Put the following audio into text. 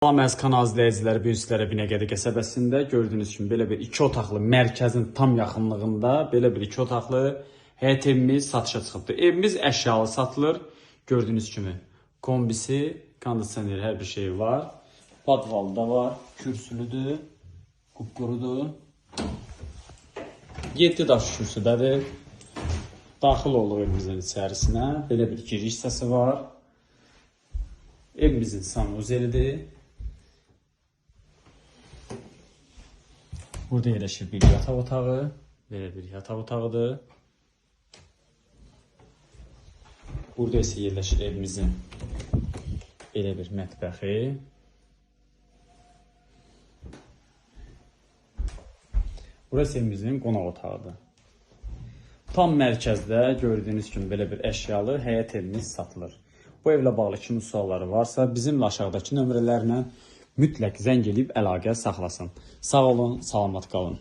Salam əziz kanal izləyiciləri, bu gün sizlərə Binəqədi qəsəbəsində gördüyünüz kimi belə bir 2 otaqlı mərkəzin tam yaxınlığında belə bir 2 otaqlı həyət evimiz satışa çıxıbdır. Evimiz əşyalı satılır. Gördüyünüz kimi kombisi, kondisioner, hər bir şey var. Podvalı da var, kürsülüdür, qupqurudur. 7 daş kürsüdədir. Daxil olduq evimizin içərisinə. Belə bir giriş hissəsi var. Evimizin sanuzelidir. Burada yerləşir bir yataq otağı. Belə bir yataq otağıdır. Burada isə yerləşir evimizin belə bir mətbəxi. Burası evimizin qonaq otağıdır. Tam mərkəzdə gördüyünüz kimi belə bir əşyalı həyət evimiz satılır. Bu evlə bağlı kimi sualları varsa bizimlə aşağıdakı nömrələrlə mütləq zəng edib əlaqə saxlasın. Sağ olun, salamat qalın.